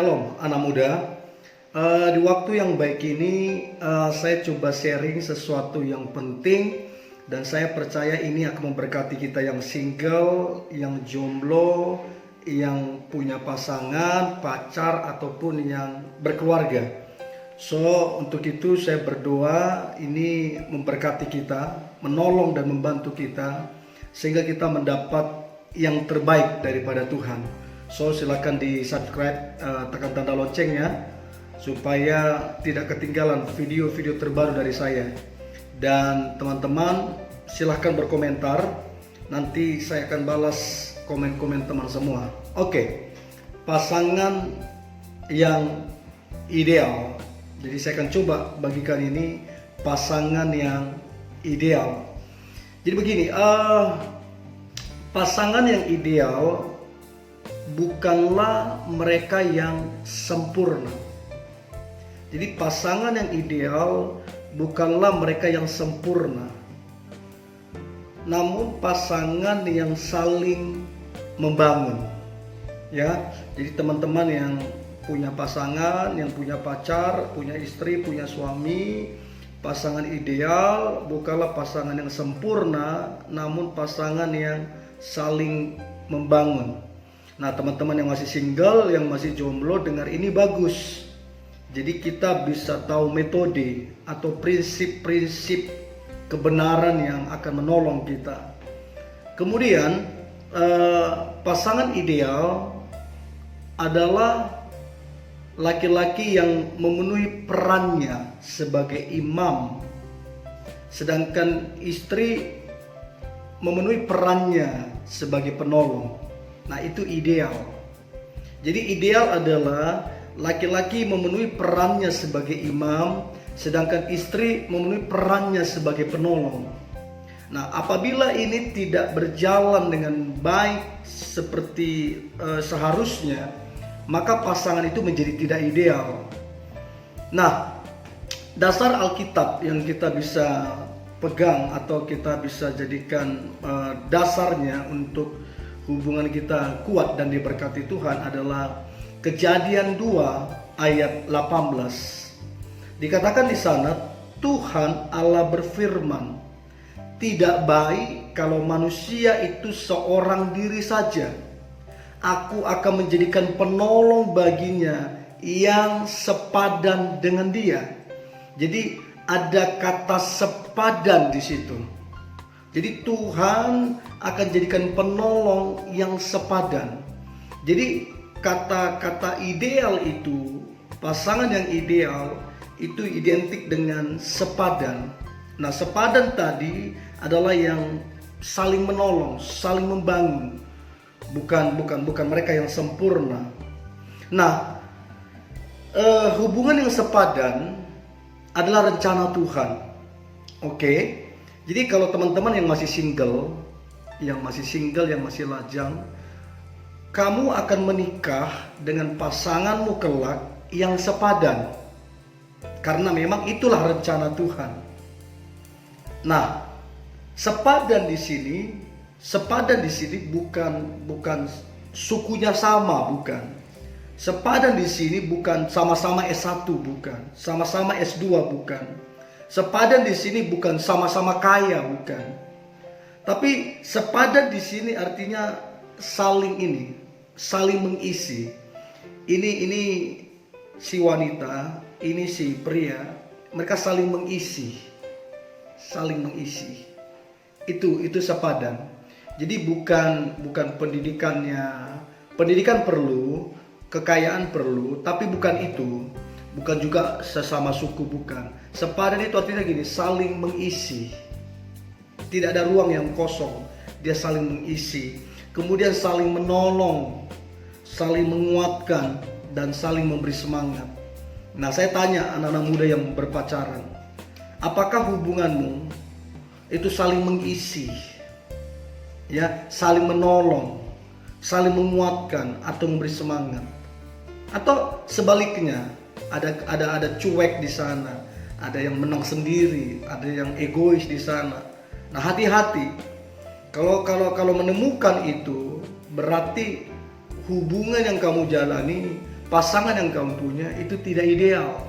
Shalom anak muda. Di waktu yang baik ini saya coba sharing sesuatu yang penting dan saya percaya ini akan memberkati kita yang single, yang jomblo, yang punya pasangan, pacar ataupun yang berkeluarga. So untuk itu saya berdoa ini memberkati kita, menolong dan membantu kita sehingga kita mendapat yang terbaik daripada Tuhan. So silakan di subscribe, tekan tanda loncengnya supaya tidak ketinggalan video-video terbaru dari saya. Dan teman-teman silahkan berkomentar, nanti saya akan balas komen-komen teman semua. Oke, pasangan yang ideal. Jadi saya akan coba bagikan ini pasangan yang ideal. Jadi begini, pasangan yang ideal bukanlah mereka yang sempurna. Jadi pasangan yang ideal bukanlah mereka yang sempurna, namun pasangan yang saling membangun. Ya, jadi teman-teman yang punya pasangan, yang punya pacar, punya istri, punya suami, pasangan ideal bukanlah pasangan yang sempurna, namun pasangan yang saling membangun. Nah, teman-teman yang masih single, yang masih jomblo, dengar ini bagus. Jadi kita bisa tahu metode atau prinsip-prinsip kebenaran yang akan menolong kita. Kemudian pasangan ideal adalah laki-laki yang memenuhi perannya sebagai imam, sedangkan istri memenuhi perannya sebagai penolong. Nah, itu ideal. Jadi ideal adalah laki-laki memenuhi perannya sebagai imam, sedangkan istri memenuhi perannya sebagai penolong. Nah, apabila ini tidak berjalan dengan baik seperti seharusnya, maka pasangan itu menjadi tidak ideal. Nah, dasar Alkitab yang kita bisa pegang atau kita bisa jadikan dasarnya untuk hubungan kita kuat dan diberkati Tuhan adalah Kejadian 2 ayat 18. Dikatakan di sana, Tuhan Allah berfirman, "Tidak baik kalau manusia itu seorang diri saja. Aku akan menjadikan penolong baginya yang sepadan dengan dia." Jadi ada kata sepadan di situ. Jadi Tuhan akan jadikan penolong yang sepadan. Jadi kata-kata ideal itu, pasangan yang ideal itu identik dengan sepadan. Nah, sepadan tadi adalah yang saling menolong, saling membangun. Bukan mereka yang sempurna. Nah, hubungan yang sepadan adalah rencana Tuhan. Oke. Jadi kalau teman-teman yang masih single, yang masih lajang, kamu akan menikah dengan pasanganmu kelak yang sepadan. Karena memang itulah rencana Tuhan. Nah, sepadan di sini bukan sukunya sama, bukan. Sepadan di sini bukan sama-sama S1, bukan. Sama-sama S2, bukan. Sepadan di sini bukan sama-sama kaya, bukan. Tapi sepadan di sini artinya saling mengisi. Ini si wanita, ini si pria, mereka saling mengisi. Itu sepadan. Jadi bukan pendidikannya. Pendidikan perlu, kekayaan perlu, tapi bukan itu. Bukan juga sesama suku, bukan. Sepadan itu artinya gini, saling mengisi. Tidak ada ruang yang kosong. Dia saling mengisi. Kemudian saling menolong, saling menguatkan, dan saling memberi semangat. Nah, saya tanya anak-anak muda yang berpacaran, apakah hubunganmu itu saling mengisi? Ya, saling menolong, saling menguatkan atau memberi semangat? Atau sebaliknya, ada cuek di sana, ada yang menang sendiri, ada yang egois di sana. Nah, hati-hati. Kalau menemukan itu, berarti hubungan yang kamu jalani pasangan yang kamu punya itu tidak ideal.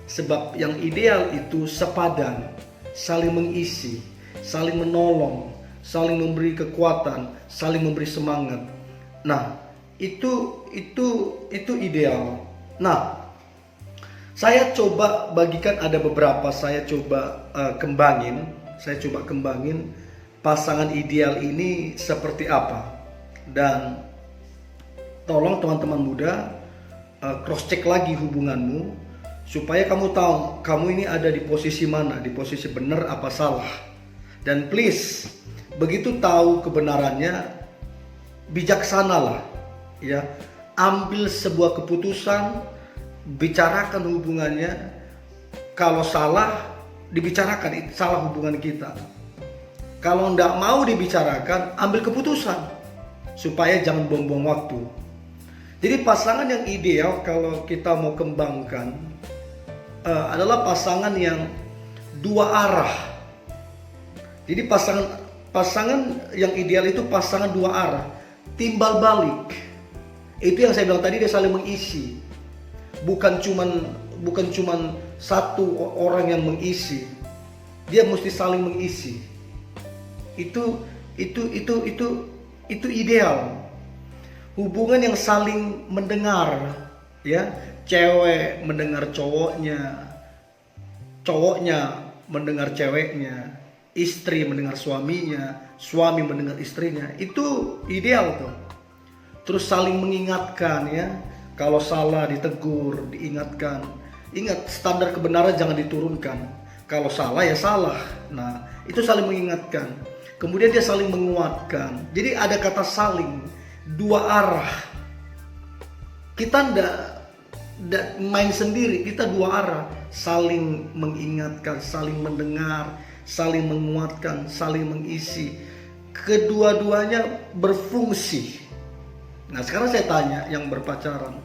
Sebab yang ideal itu sepadan, saling mengisi, saling menolong, saling memberi kekuatan, saling memberi semangat. Nah, itu ideal. Nah, saya coba bagikan, ada beberapa saya coba kembangin pasangan ideal ini seperti apa. Dan tolong teman-teman muda cross check lagi hubunganmu supaya kamu tahu kamu ini ada di posisi mana, di posisi benar apa salah. Dan please, begitu tahu kebenarannya, bijaksanalah ya. Ambil sebuah keputusan, bicarakan hubungannya. Kalau salah, dibicarakan, itu salah hubungan kita. Kalau tidak mau dibicarakan, ambil keputusan supaya jangan buang-buang waktu. Jadi pasangan yang ideal kalau kita mau kembangkan adalah pasangan yang dua arah. Jadi pasangan yang ideal itu pasangan dua arah, timbal balik. Itu yang saya bilang tadi, dia saling mengisi. Bukan cuman satu orang yang mengisi. Dia mesti saling mengisi. Itu ideal. Hubungan yang saling mendengar, ya. Cewek mendengar cowoknya, cowoknya mendengar ceweknya, istri mendengar suaminya, suami mendengar istrinya. Itu ideal tuh. Terus saling mengingatkan, ya. Kalau salah ditegur, diingatkan. Ingat, standar kebenaran jangan diturunkan. Kalau salah ya salah. Nah, itu saling mengingatkan. Kemudian dia saling menguatkan. Jadi ada kata saling, dua arah. Kita ndak main sendiri, kita dua arah. Saling mengingatkan, saling mendengar, saling menguatkan, saling mengisi. Kedua-duanya berfungsi. Nah, sekarang saya tanya yang berpacaran,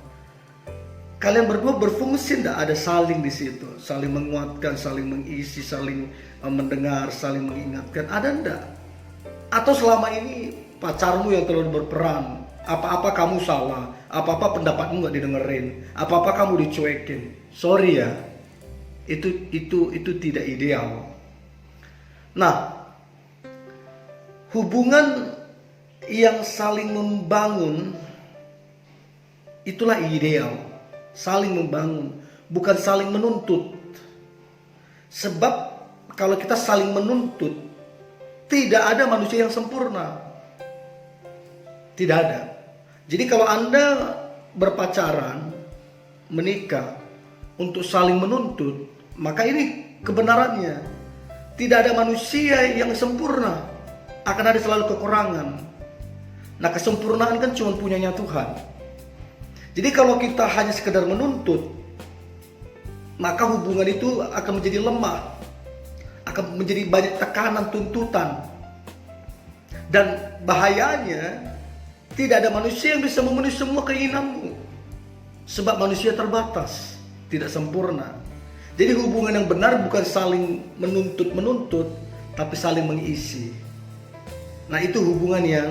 kalian berdua berfungsi enggak? Ada saling di situ, saling menguatkan, saling mengisi, saling mendengar, saling mengingatkan. Ada enggak? Atau selama ini pacarmu yang terlalu berperan, apa-apa kamu salah, apa-apa pendapatmu nggak didengerin, apa-apa kamu dicuekin. Sorry ya, itu tidak ideal. Nah, hubungan yang saling membangun itulah ideal. Saling membangun, bukan saling menuntut. Sebab kalau kita saling menuntut, tidak ada manusia yang sempurna. Tidak ada. Jadi kalau Anda berpacaran, menikah untuk saling menuntut, maka ini kebenarannya. Tidak ada manusia yang sempurna. Akan ada selalu kekurangan. Nah, kesempurnaan kan cuma punyanya Tuhan. Jadi kalau kita hanya sekedar menuntut, maka hubungan itu akan menjadi lemah. Akan menjadi banyak tekanan, tuntutan. Dan bahayanya, tidak ada manusia yang bisa memenuhi semua keinginanmu. Sebab manusia terbatas, tidak sempurna. Jadi hubungan yang benar bukan saling menuntut-menuntut, tapi saling mengisi. Nah, itu hubungan yang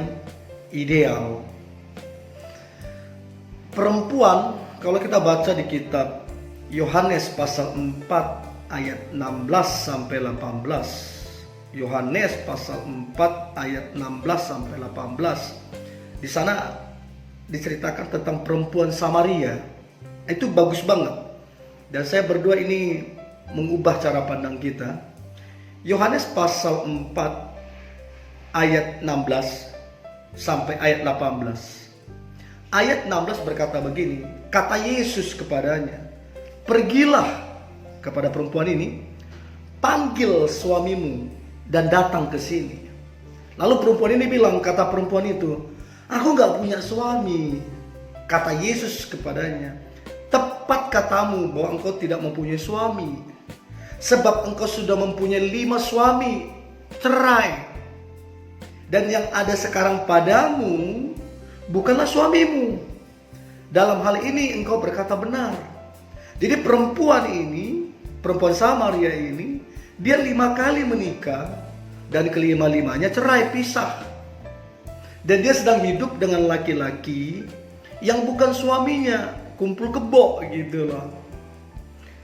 ideal. Perempuan, kalau kita baca di kitab Yohanes pasal 4 ayat 16 sampai 18. Yohanes pasal 4 ayat 16 sampai 18. Di sana diceritakan tentang perempuan Samaria. Itu bagus banget. Dan saya berdua ini mengubah cara pandang kita. Yohanes pasal 4 ayat 16 sampai ayat 18. Ayat 16 berkata begini, kata Yesus kepadanya, pergilah kepada perempuan ini, panggil suamimu dan datang ke sini. Lalu perempuan ini bilang, kata perempuan itu, aku gak punya suami. Kata Yesus kepadanya, tepat katamu bahwa engkau tidak mempunyai suami. Sebab engkau sudah mempunyai 5 suami, cerai. Dan yang ada sekarang padamu bukanlah suamimu. Dalam hal ini engkau berkata benar. Jadi perempuan ini, perempuan Samaria ini, dia 5 kali menikah dan kelima-limanya cerai, pisah. Dan dia sedang hidup dengan laki-laki yang bukan suaminya. kumpul kebo gitu loh.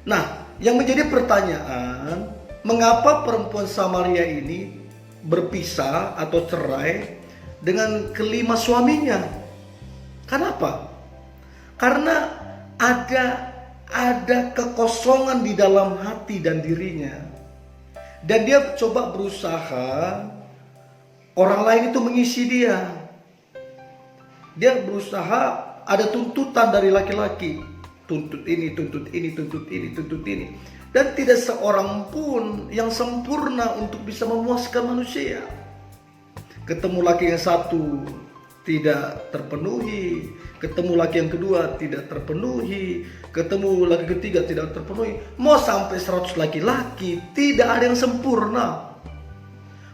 Nah, yang menjadi pertanyaan, mengapa perempuan Samaria ini berpisah atau cerai dengan kelima suaminya? Kenapa? Karena ada kekosongan di dalam hati dan dirinya. Dan dia coba berusaha orang lain itu mengisi dia. Dia berusaha, ada tuntutan dari laki-laki. Tuntut ini, tuntut ini, tuntut ini, tuntut ini. Dan tidak seorang pun yang sempurna untuk bisa memuaskan manusia. Ketemu laki yang satu tidak terpenuhi, ketemu laki yang kedua tidak terpenuhi, ketemu laki ketiga tidak terpenuhi. Mau sampai 100 laki-laki, tidak ada yang sempurna.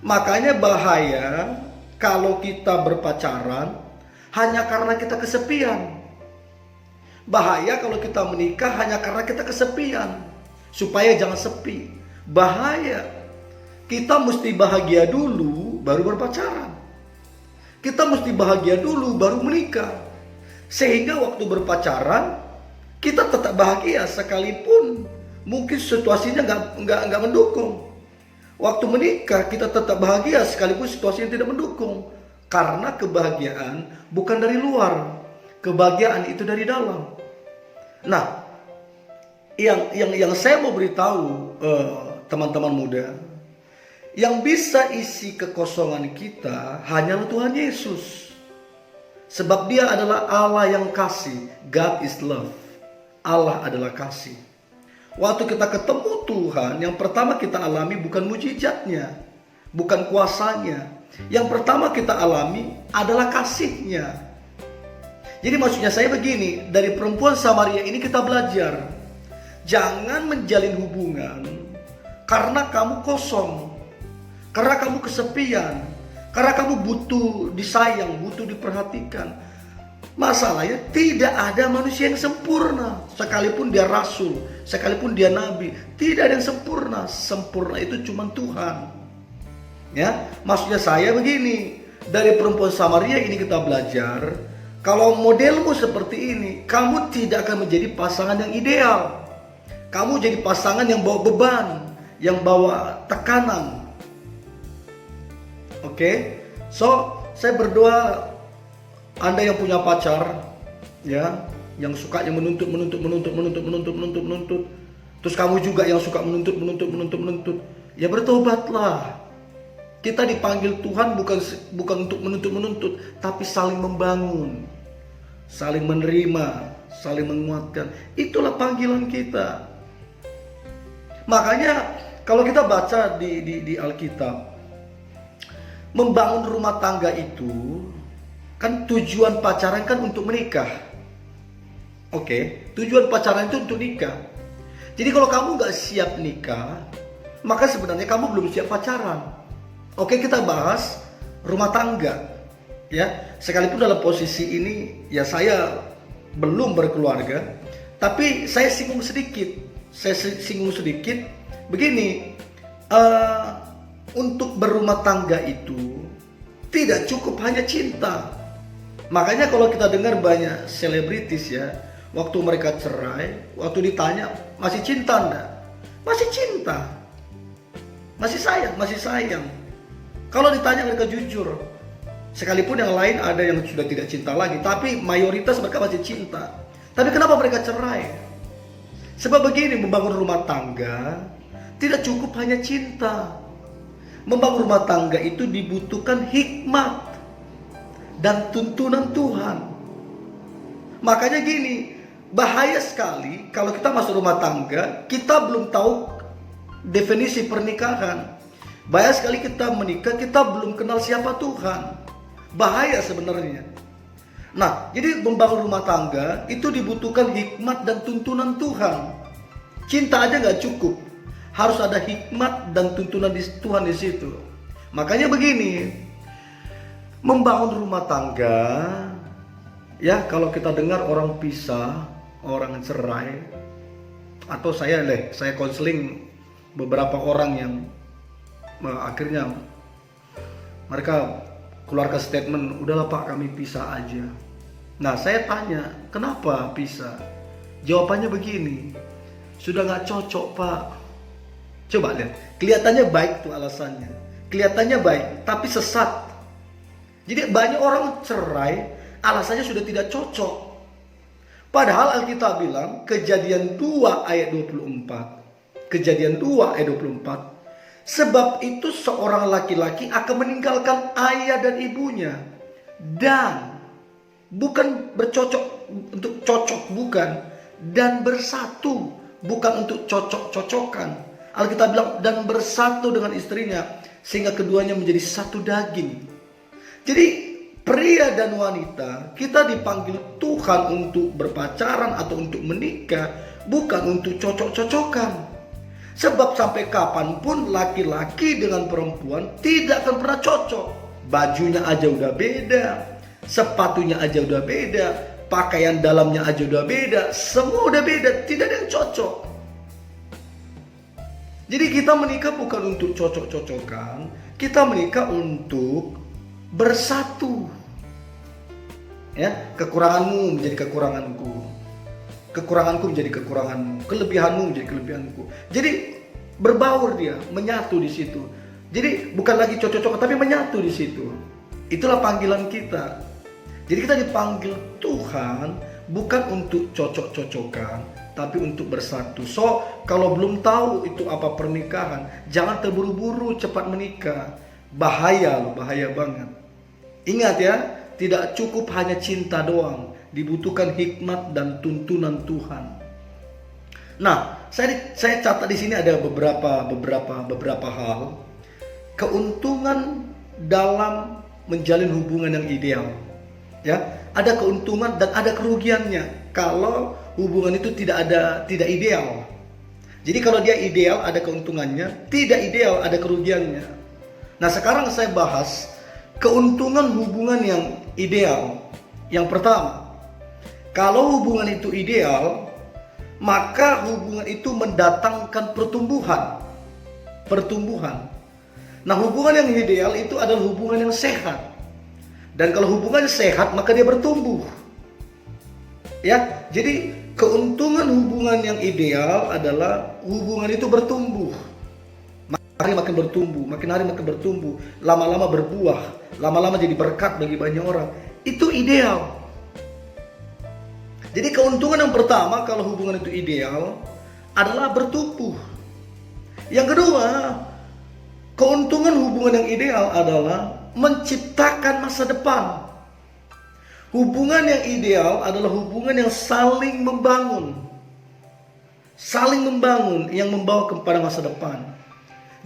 Makanya bahaya kalau kita berpacaran hanya karena kita kesepian. Bahaya kalau kita menikah hanya karena kita kesepian, supaya jangan sepi. Bahaya. Kita mesti bahagia dulu baru berpacaran. Kita mesti bahagia dulu baru menikah. Sehingga waktu berpacaran kita tetap bahagia sekalipun mungkin situasinya nggak mendukung. Waktu menikah kita tetap bahagia sekalipun situasinya tidak mendukung. Karena kebahagiaan bukan dari luar, kebahagiaan itu dari dalam. Nah, yang saya mau beritahu teman-teman muda, yang bisa isi kekosongan kita hanyalah Tuhan Yesus. Sebab dia adalah Allah yang kasih. God is love. Allah adalah kasih. Waktu kita ketemu Tuhan, yang pertama kita alami bukan mujizatnya, bukan kuasanya. Yang pertama kita alami adalah kasihnya. Jadi maksudnya saya begini, dari perempuan Samaria ini kita belajar. Jangan menjalin hubungan karena kamu kosong. Karena kamu kesepian, karena kamu butuh disayang, butuh diperhatikan. Masalahnya tidak ada manusia yang sempurna. Sekalipun dia rasul, sekalipun dia nabi, tidak ada yang sempurna. Sempurna itu cuma Tuhan. Ya, maksudnya saya begini, dari perempuan Samaria ini kita belajar, kalau modelmu seperti ini, kamu tidak akan menjadi pasangan yang ideal. Kamu jadi pasangan yang bawa beban, yang bawa tekanan. Oke, so saya berdoa Anda yang punya pacar, ya, yang sukanya menuntut, terus kamu juga yang suka menuntut, ya bertobatlah. Kita dipanggil Tuhan bukan untuk menuntut, tapi saling membangun, saling menerima, saling menguatkan. Itulah panggilan kita. Makanya kalau kita baca di Alkitab, membangun rumah tangga itu kan tujuan pacaran kan untuk menikah. Oke, tujuan pacaran itu untuk nikah. Jadi kalau kamu gak siap nikah, maka sebenarnya kamu belum siap pacaran. Oke, kita bahas rumah tangga. Ya, sekalipun dalam posisi ini ya saya belum berkeluarga, tapi saya singgung sedikit. Begini, untuk berumah tangga itu tidak cukup hanya cinta. Makanya kalau kita dengar banyak selebritis ya, waktu mereka cerai, waktu ditanya masih cinta enggak? Masih cinta. Masih sayang. Kalau ditanya mereka jujur. Sekalipun yang lain ada yang sudah tidak cinta lagi, tapi mayoritas mereka masih cinta. Tapi kenapa mereka cerai? Sebab begini, membangun rumah tangga tidak cukup hanya cinta. Membangun rumah tangga itu dibutuhkan hikmat dan tuntunan Tuhan. Makanya gini, bahaya sekali kalau kita masuk rumah tangga, kita belum tahu definisi pernikahan. Bahaya sekali kita menikah, kita belum kenal siapa Tuhan. Bahaya sebenarnya. Nah, jadi membangun rumah tangga itu dibutuhkan hikmat dan tuntunan Tuhan. Cinta aja gak cukup. Harus ada hikmat dan tuntunan Tuhan di situ. Makanya begini, membangun rumah tangga, ya kalau kita dengar orang pisah, orang cerai, atau saya konseling beberapa orang yang akhirnya mereka keluarkan statement, udahlah Pak, kami pisah aja. Nah, saya tanya, kenapa pisah? Jawabannya begini, sudah nggak cocok, Pak. Coba lihat, kelihatannya baik tuh alasannya. Kelihatannya baik, tapi sesat. Jadi banyak orang cerai, alasannya sudah tidak cocok. Padahal Alkitab bilang, Kejadian 2 ayat 24. Kejadian 2 ayat 24. Sebab itu seorang laki-laki akan meninggalkan ayah dan ibunya. Dan bukan bercocok untuk cocok, bukan. Dan bersatu, bukan untuk cocok-cocokan. Alkitab bilang, dan bersatu dengan istrinya, sehingga keduanya menjadi satu daging. Jadi pria dan wanita, kita dipanggil Tuhan untuk berpacaran atau untuk menikah, bukan untuk cocok-cocokan. Sebab sampai kapanpun laki-laki dengan perempuan tidak akan pernah cocok. Bajunya aja udah beda, sepatunya aja udah beda, pakaian dalamnya aja udah beda, semua udah beda, tidak ada yang cocok. Jadi kita menikah bukan untuk cocok-cocokan, kita menikah untuk bersatu. Ya, kekuranganmu menjadi kekuranganku, kekuranganku menjadi kekuranganmu, kelebihanmu menjadi kelebihanku. Jadi berbaur dia, menyatu di situ. Jadi bukan lagi cocok-cocokan, tapi menyatu di situ. Itulah panggilan kita. Jadi kita dipanggil Tuhan bukan untuk cocok-cocokan, tapi untuk bersatu. So, kalau belum tahu itu apa pernikahan, jangan terburu-buru cepat menikah. Bahaya loh, bahaya banget. Ingat ya, tidak cukup hanya cinta doang, dibutuhkan hikmat dan tuntunan Tuhan. Nah, saya catat di sini ada beberapa hal keuntungan dalam menjalin hubungan yang ideal. Ya, ada keuntungan dan ada kerugiannya kalau hubungan itu tidak ideal. Jadi kalau dia ideal ada keuntungannya, tidak ideal ada kerugiannya. Nah, sekarang saya bahas keuntungan hubungan yang ideal. Yang pertama, kalau hubungan itu ideal, maka hubungan itu mendatangkan pertumbuhan. Nah, hubungan yang ideal itu adalah hubungan yang sehat. Dan kalau hubungan sehat, maka dia bertumbuh. Ya, jadi keuntungan hubungan yang ideal adalah hubungan itu bertumbuh. Makin hari makin bertumbuh, makin hari makin bertumbuh, lama-lama berbuah, lama-lama jadi berkat bagi banyak orang. Itu ideal. Jadi keuntungan yang pertama kalau hubungan itu ideal adalah bertumbuh. Yang kedua, keuntungan hubungan yang ideal adalah menciptakan masa depan. Hubungan yang ideal adalah hubungan yang saling membangun. Saling membangun yang membawa kepada masa depan.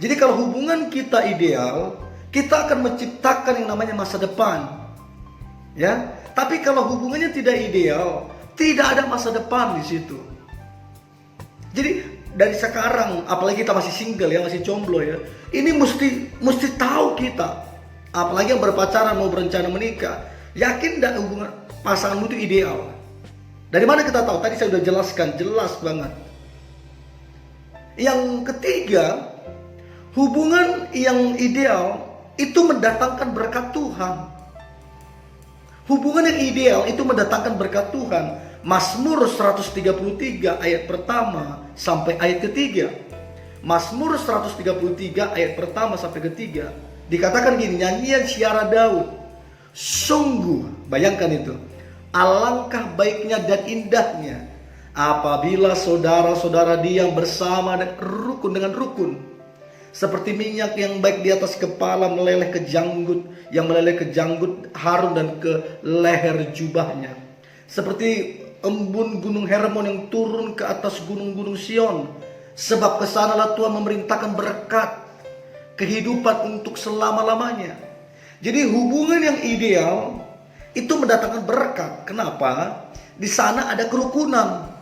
Jadi kalau hubungan kita ideal, kita akan menciptakan yang namanya masa depan. Ya, tapi kalau hubungannya tidak ideal, tidak ada masa depan di situ. Jadi dari sekarang, apalagi kita masih single ya, masih jomblo ya, ini mesti tahu kita. Apalagi yang berpacaran mau berencana menikah, yakin tidak hubungan pasanganmu itu ideal? Dari mana kita tahu? Tadi saya sudah jelaskan, jelas banget. Yang ketiga, hubungan yang ideal itu mendatangkan berkat Tuhan. Hubungan yang ideal itu mendatangkan berkat Tuhan. Mazmur 133 ayat pertama sampai ayat ketiga. Mazmur 133 ayat pertama sampai ketiga. Dikatakan gini, nyanyian Syiara Daud. Sungguh, bayangkan itu, alangkah baiknya dan indahnya apabila saudara-saudara diam bersama dan rukun dengan rukun. Seperti minyak yang baik di atas kepala meleleh ke janggut, yang meleleh ke janggut Harun dan ke leher jubahnya. Seperti embun gunung Hermon yang turun ke atas gunung-gunung Sion. Sebab kesanalah Tuhan memerintahkan berkat, kehidupan untuk selama-lamanya. Jadi hubungan yang ideal itu mendatangkan berkat. Kenapa? Di sana ada kerukunan.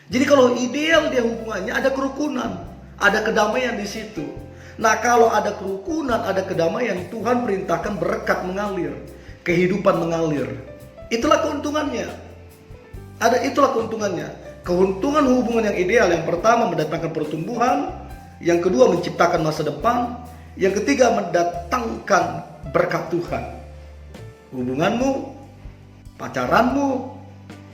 Jadi kalau ideal dia hubungannya ada kerukunan, ada kedamaian di situ. Nah, kalau ada kerukunan, ada kedamaian, Tuhan perintahkan berkat mengalir, kehidupan mengalir. Itulah keuntungannya. Itulah keuntungannya. Keuntungan hubungan yang ideal, yang pertama mendatangkan pertumbuhan, yang kedua menciptakan masa depan, yang ketiga mendatangkan berkat Tuhan. Hubunganmu pacaranmu,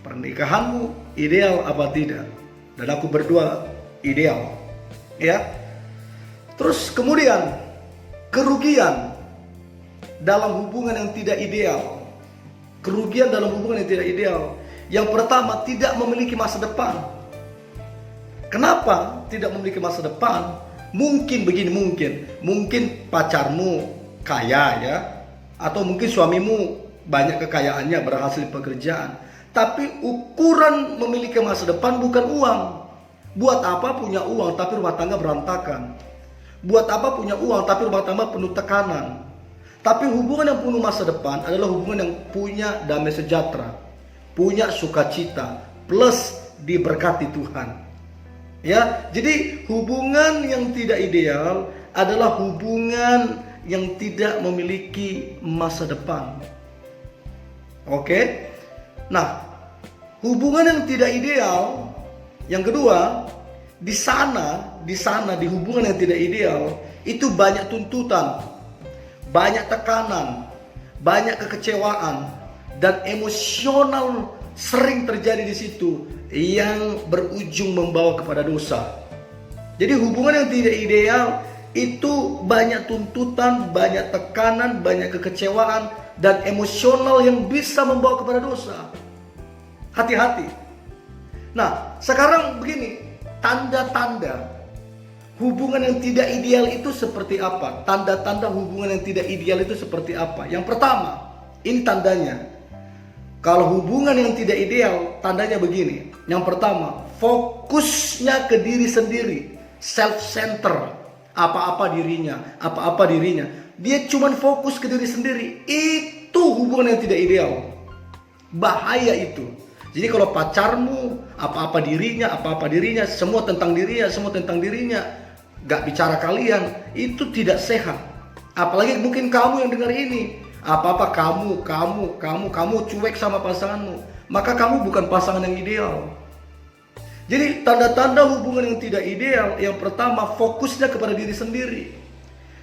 pernikahanmu ideal apa tidak? Dan aku berdua ideal, ya. Terus kemudian kerugian dalam hubungan yang tidak ideal. Kerugian dalam hubungan yang tidak ideal. Yang pertama, tidak memiliki masa depan. Kenapa tidak memiliki masa depan? Mungkin begini, mungkin pacarmu kaya, ya, atau mungkin suamimu banyak kekayaannya, berhasil di pekerjaan. Tapi ukuran memiliki masa depan bukan uang. Buat apa punya uang tapi rumah tangga berantakan? Buat apa punya uang tapi rumah tangga penuh tekanan? Tapi hubungan yang penuh masa depan adalah hubungan yang punya damai sejahtera, punya sukacita, plus diberkati Tuhan. Ya, jadi hubungan yang tidak ideal adalah hubungan yang tidak memiliki masa depan. Oke? Nah, hubungan yang tidak ideal, yang kedua, di hubungan yang tidak ideal, itu banyak tuntutan, banyak tekanan, banyak kekecewaan, dan emosional sering terjadi di situ yang berujung membawa kepada dosa. Jadi hubungan yang tidak ideal itu banyak tuntutan, banyak tekanan, banyak kekecewaan, dan emosional yang bisa membawa kepada dosa. Hati-hati. Nah, sekarang begini, tanda-tanda hubungan yang tidak ideal itu seperti apa? Tanda-tanda hubungan yang tidak ideal itu seperti apa? Yang pertama, ini tandanya. Kalau hubungan yang tidak ideal, tandanya begini. Yang pertama, fokusnya ke diri sendiri, self-center. Apa-apa dirinya. Dia cuma fokus ke diri sendiri. Itu hubungan yang tidak ideal. Bahaya itu. Jadi kalau pacarmu apa-apa dirinya, semua tentang dirinya, gak bicara kalian, itu tidak sehat. Apalagi mungkin kamu yang dengar ini, apa-apa kamu cuek sama pasanganmu, maka kamu bukan pasangan yang ideal. Jadi tanda-tanda hubungan yang tidak ideal, yang pertama fokusnya kepada diri sendiri.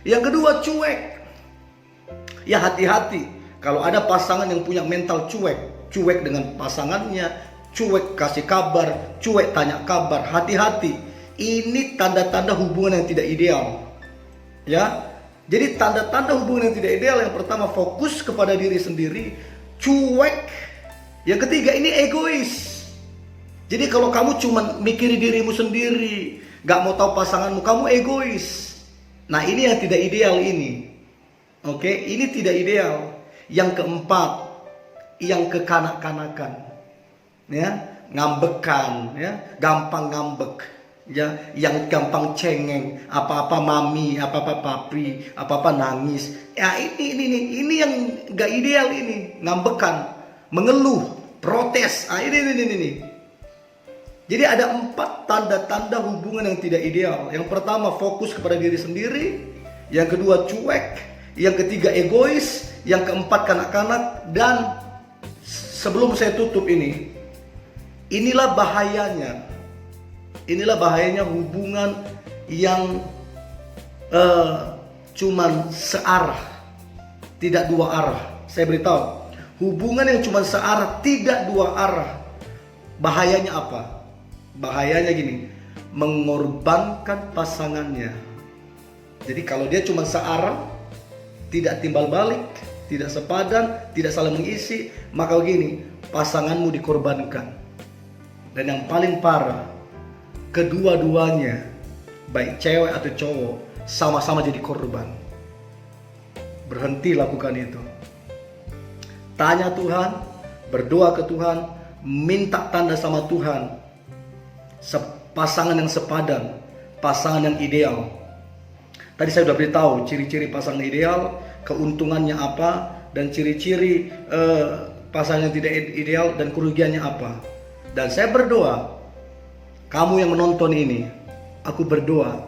Yang kedua cuek. Ya hati-hati kalau ada pasangan yang punya mental cuek dengan pasangannya, cuek kasih kabar, cuek tanya kabar, hati-hati. Ini tanda-tanda hubungan yang tidak ideal. Ya. Jadi tanda-tanda hubungan yang tidak ideal, yang pertama fokus kepada diri sendiri, cuek. Yang ketiga ini egois. Jadi kalau kamu cuma mikirin dirimu sendiri, gak mau tahu pasanganmu, kamu egois. Nah ini yang tidak ideal ini. Oke, ini tidak ideal. Yang keempat, yang kekanak-kanakan, ya, ngambekan, ya, gampang ngambek, ya, yang gampang cengeng, apa-apa mami, apa-apa papi, apa-apa nangis. Ya ini yang gak ideal ini, ngambekan, mengeluh, protes. Ini. Jadi ada 4 tanda-tanda hubungan yang tidak ideal. Yang pertama fokus kepada diri sendiri, yang kedua cuek, yang ketiga egois, yang keempat kanak-kanak, dan sebelum saya tutup ini, inilah bahayanya hubungan yang cuman searah, tidak dua arah. Saya beritahu, hubungan yang cuman searah, tidak dua arah, bahayanya apa? Bahayanya gini, mengorbankan pasangannya. Jadi kalau dia cuma searah, tidak timbal balik, tidak sepadan, tidak saling mengisi, maka begini, pasanganmu dikorbankan. Dan yang paling parah, kedua-duanya, baik cewek atau cowok, sama-sama jadi korban. Berhenti lakukan itu. Tanya Tuhan, berdoa ke Tuhan, minta tanda sama Tuhan. Pasangan yang sepadan, pasangan yang ideal. Tadi saya sudah beritahu ciri-ciri pasangan ideal, keuntungannya apa, dan ciri-ciri pasangan yang tidak ideal dan kerugiannya apa. Dan saya berdoa, kamu yang menonton ini, aku berdoa,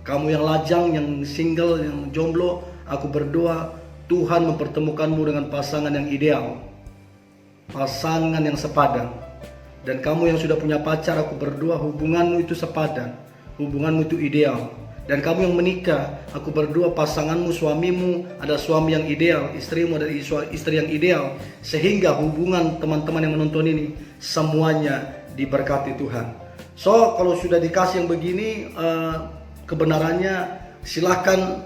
kamu yang lajang, yang single, yang jomblo, aku berdoa Tuhan mempertemukanmu dengan pasangan yang ideal, pasangan yang sepadan. Dan kamu yang sudah punya pacar, aku berdoa hubunganmu itu sepadan, hubunganmu itu ideal. Dan kamu yang menikah, aku berdoa pasanganmu, suamimu adalah suami yang ideal, istrimu adalah istri yang ideal, sehingga hubungan teman-teman yang menonton ini semuanya diberkati Tuhan. So, kalau sudah dikasih yang begini, kebenarannya silahkan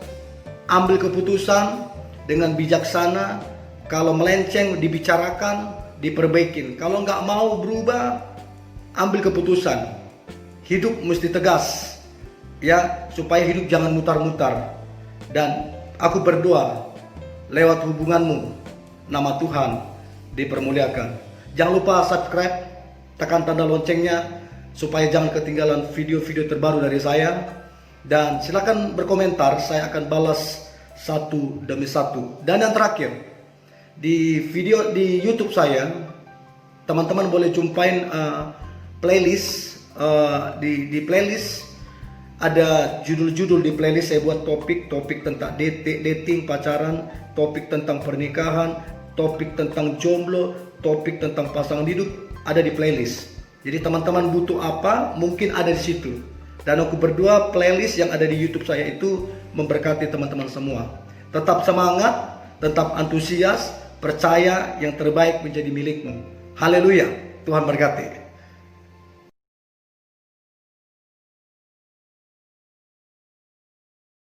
ambil keputusan dengan bijaksana. Kalau melenceng, dibicarakan, diperbaikin. Kalau nggak mau berubah, ambil keputusan. Hidup mesti tegas, ya, supaya hidup jangan mutar-mutar. Dan aku berdoa lewat hubunganmu, nama Tuhan dipermuliakan. Jangan lupa subscribe, tekan tanda loncengnya supaya jangan ketinggalan video-video terbaru dari saya. Dan silakan berkomentar, saya akan balas satu demi satu. Dan yang terakhir, di video di YouTube saya, teman-teman boleh jumpain playlist. Di playlist ada judul-judul. Di playlist saya buat topik tentang dating, pacaran, topik tentang pernikahan, topik tentang jomblo, topik tentang pasangan hidup, ada di playlist. Jadi teman-teman butuh apa, mungkin ada di situ. Dan aku berdoa playlist yang ada di YouTube saya itu memberkati teman-teman semua. Tetap semangat, tetap antusias, percaya yang terbaik menjadi milikmu. Haleluya, Tuhan berkati.